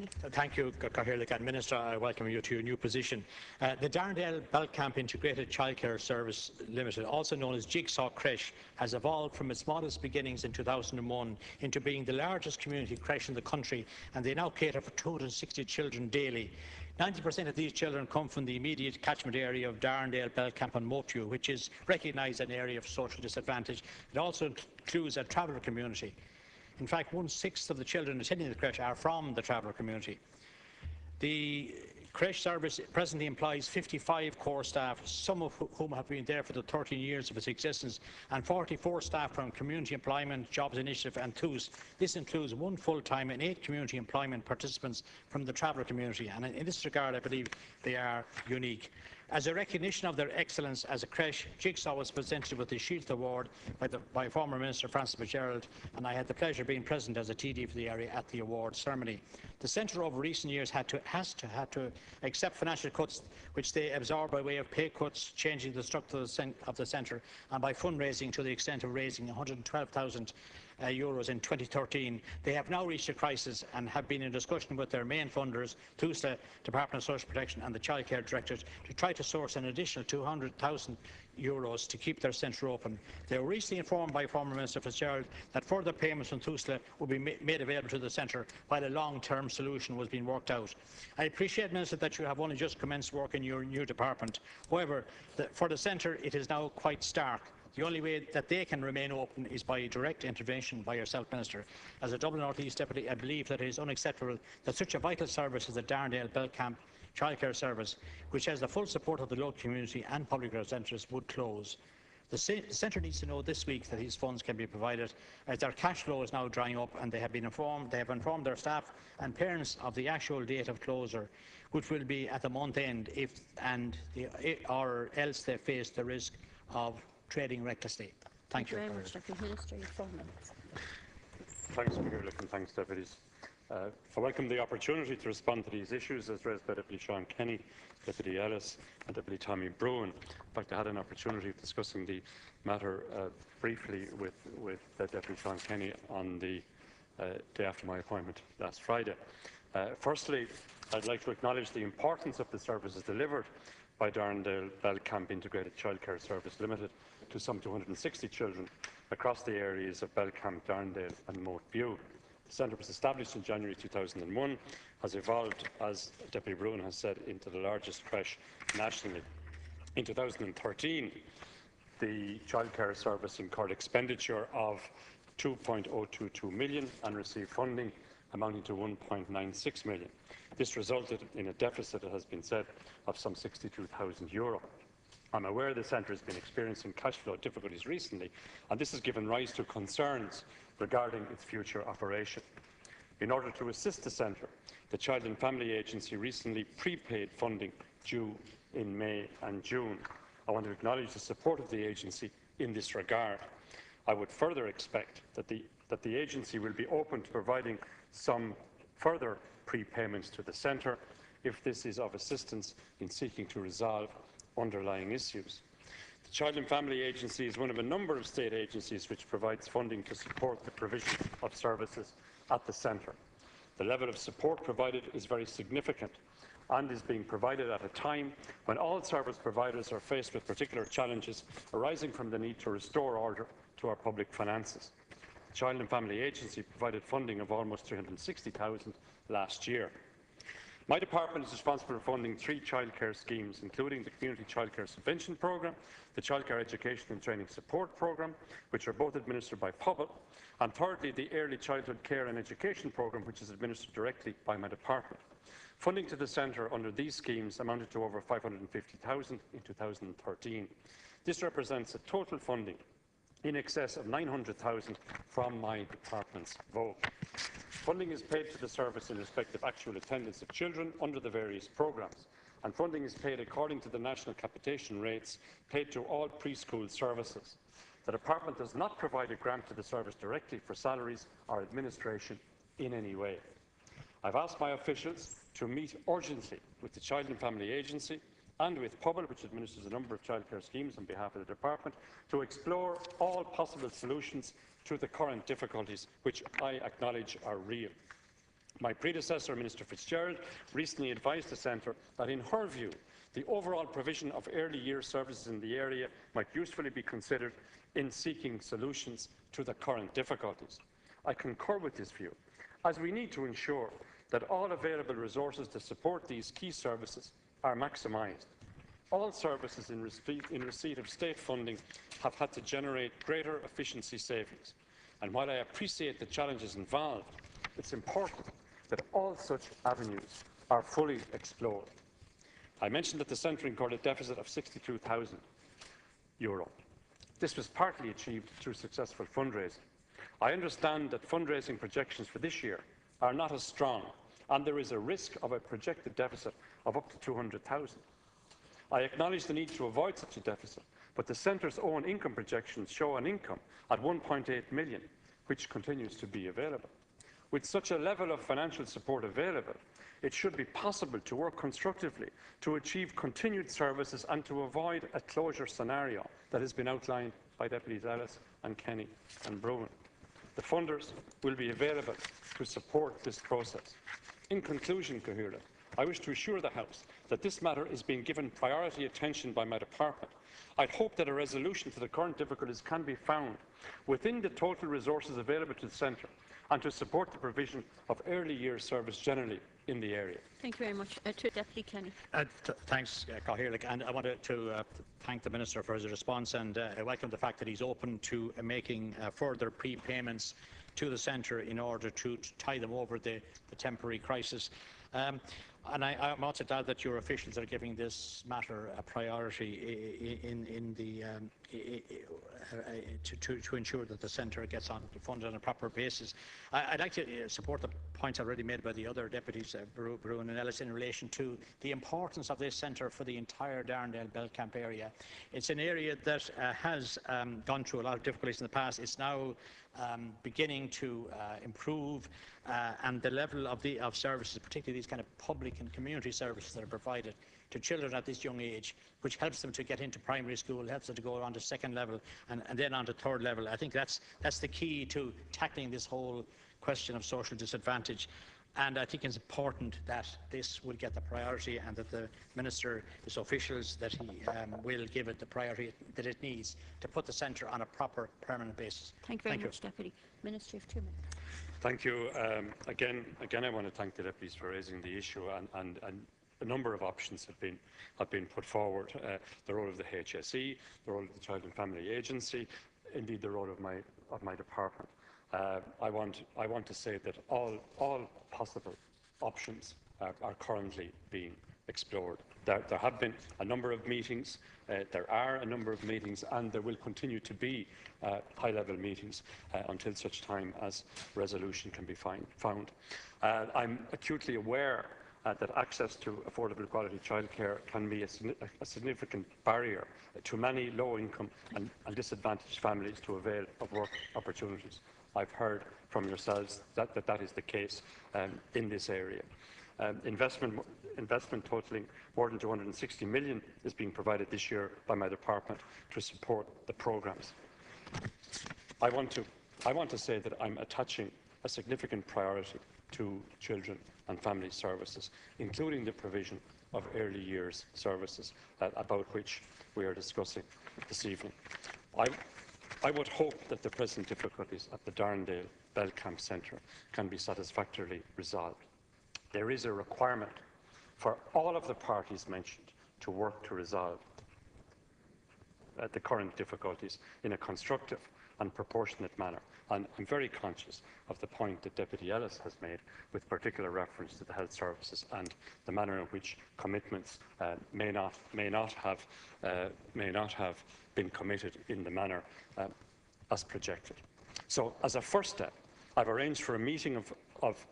Kenny. Thank you, Cathaoirleach. Minister, I welcome you to your new position. The Darndale Belcamp Integrated Childcare Service Limited, also known as Jigsaw Creche, has evolved from its modest beginnings in 2001 into being the largest community creche in the country, and they now cater for 260 children daily. 90% of these children come from the immediate catchment area of Darndale, Belcamp and Mopeview, which is recognised as an area of social disadvantage. It also includes a traveller community. In fact, 1/6 of the children attending the creche are from the traveller community. The creche service presently employs 55 core staff, some of whom have been there for the 13 years of its existence, and 44 staff from Community Employment, Jobs Initiative and TOOS. This includes 1 full-time and 8 community employment participants from the traveller community, and in this regard I believe they are unique. As a recognition of their excellence as a creche, Jigsaw was presented with the Shield Award by former Minister Francis Fitzgerald, and I had the pleasure of being present as a TD for the area at the award ceremony. The centre over recent years had to accept financial cuts which they absorbed by way of pay cuts, changing the structure of the centre, and by fundraising to the extent of raising €112,000 in 2013. They have now reached a crisis and have been in discussion with their main funders, TOOS, Department of Social Protection and the Childcare Directorate, to try to source an additional €200,000 to keep their centre open. They were recently informed by former Minister Fitzgerald that further payments from TOOS would be made available to the centre while a long-term solution was being worked out. I appreciate, Minister, that you have only just commenced work in your new department. However, for the centre it is now quite stark. The only way that they can remain open is by direct intervention by yourself, Minister. As a Dublin North East Deputy, I believe that it is unacceptable that such a vital service as the Darndale Belcamp Childcare Service, which has the full support of the local community and public representatives, would close. The centre needs to know this week that these funds can be provided, as their cash flow is now drying up, and they have informed their staff and parents of the actual date of closure, which will be at the month end, or else they face the risk of trading recklessly. Thank you very much, Deputy Minister. Your 4 minutes. Thanks, Cathaoirleach, and thanks, Deputies. I welcome the opportunity to respond to these issues as raised by Deputy Sean Kenny, Deputy Ellis and Deputy Tommy Bruin. In fact, I had an opportunity of discussing the matter briefly with Deputy Sean Kenny on the day after my appointment last Friday. Firstly, I'd like to acknowledge the importance of the services delivered by Darndale Belcamp Integrated Childcare Service Limited to some 260 children across the areas of Belcamp, Darndale and Mopeview. The centre was established in January 2001, has evolved, as Deputy Bruin has said, into the largest creche nationally. In 2013, the childcare service incurred expenditure of €2.022 million and received funding amounting to €1.96 million. This resulted in a deficit, it has been said, of some €62,000. I'm aware the centre has been experiencing cash flow difficulties recently, and this has given rise to concerns regarding its future operation. In order to assist the centre, the Child and Family Agency recently prepaid funding due in May and June. I want to acknowledge the support of the agency in this regard. I would further expect that the agency will be open to providing some further prepayments to the centre if this is of assistance in seeking to resolve underlying issues. The Child and Family Agency is one of a number of state agencies which provides funding to support the provision of services at the centre. The level of support provided is very significant and is being provided at a time when all service providers are faced with particular challenges arising from the need to restore order to our public finances. The Child and Family Agency provided funding of almost €360,000 last year. My department is responsible for funding 3 childcare schemes, including the Community Childcare Subvention Programme, the Childcare Education and Training Support Programme, which are both administered by Pobal, and thirdly, the Early Childhood Care and Education Programme, which is administered directly by my department. Funding to the centre under these schemes amounted to over €550,000 in 2013. This represents a total funding in excess of €900,000 from my department's vote. Funding is paid to the service in respect of actual attendance of children under the various programmes, and funding is paid according to the national capitation rates paid to all preschool services. The department does not provide a grant to the service directly for salaries or administration in any way. I've asked my officials to meet urgently with the Child and Family Agency and with Pobal, which administers a number of childcare schemes on behalf of the department, to explore all possible solutions to the current difficulties, which I acknowledge are real. My predecessor, Minister Fitzgerald, recently advised the centre that, in her view, the overall provision of early years services in the area might usefully be considered in seeking solutions to the current difficulties. I concur with this view, as we need to ensure that all available resources to support these key services are maximised. All services in receipt of state funding have had to generate greater efficiency savings, and while I appreciate the challenges involved, it's important that all such avenues are fully explored. I mentioned that the centre incurred a deficit of €62,000. This was partly achieved through successful fundraising. I understand that fundraising projections for this year are not as strong, and there is a risk of a projected deficit of up to 200,000. I acknowledge the need to avoid such a deficit, but the centre's own income projections show an income at 1.8 million, which continues to be available. With such a level of financial support available, it should be possible to work constructively to achieve continued services and to avoid a closure scenario that has been outlined by Deputies Ellis and Kenny and Bruin. The funders will be available to support this process. In conclusion, Cathaoirleach, I wish to assure the House that this matter is being given priority attention by my department. I hope that a resolution to the current difficulties can be found within the total resources available to the centre and to support the provision of early years service generally in the area. Thank you very much. To Deputy Kenny. Thanks, Cathaoirleach, and I wanted to thank the Minister for his response, and I welcome the fact that he's open to making further prepayments to the centre in order to tie them over the temporary crisis. And I'm also glad that your officials are giving this matter a priority to ensure that the centre gets funded on a proper basis. I'd like to support the points already made by the other deputies, Bruin and Ellis, in relation to the importance of this centre for the entire Darndale-Belcamp area. It's an area that has gone through a lot of difficulties in the past. It's now beginning to improve, and the level of services, particularly these kind of public and community services that are provided to children at this young age, which helps them to get into primary school, helps them to go on to second level and then on to third level. I think that's the key to tackling this whole question of social disadvantage. And I think it's important that this will get the priority, and that the Minister, his officials, that he will give it the priority that it needs to put the centre on a proper, permanent basis. Thank you very much, Deputy. Minister, you have 2 minutes. Thank you. Again, I want to thank the deputies for raising the issue, and a number of options have been put forward. The role of the HSE, the role of the Child and Family Agency, indeed the role of my department. I want to say that all possible options are currently being explored. There have been a number of meetings, there are a number of meetings, and there will continue to be high-level meetings until such time as resolution can be found. I'm acutely aware that access to affordable quality childcare can be a significant barrier to many low-income and disadvantaged families to avail of work opportunities. I've heard from yourselves that is the case in this area. Investment totalling more than 260 million is being provided this year by my department to support the programmes. I want to say that I'm attaching a significant priority to children and family services, including the provision of early years services about which we are discussing this evening. I would hope that the present difficulties at the Darndale-Belcamp Centre can be satisfactorily resolved. There is a requirement for all of the parties mentioned to work to resolve the current difficulties in a constructive and proportionate manner. And I'm very conscious of the point that Deputy Ellis has made with particular reference to the health services and the manner in which commitments may not have been committed in the manner as projected. So, as a first step, I've arranged for a meeting of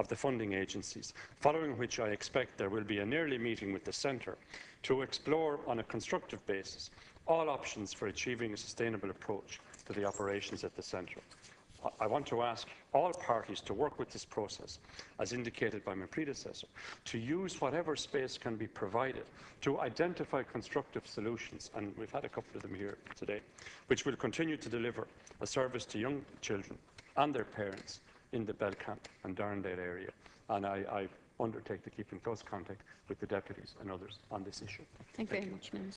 the funding agencies, following which I expect there will be an early meeting with the centre to explore on a constructive basis all options for achieving a sustainable approach to the operations at the centre. I want to ask all parties to work with this process, as indicated by my predecessor, to use whatever space can be provided to identify constructive solutions, and we've had a couple of them here today, which will continue to deliver a service to young children and their parents in the Belcamp and Darndale area. And I undertake to keep in close contact with the deputies and others on this issue. Thank you very much, Minister.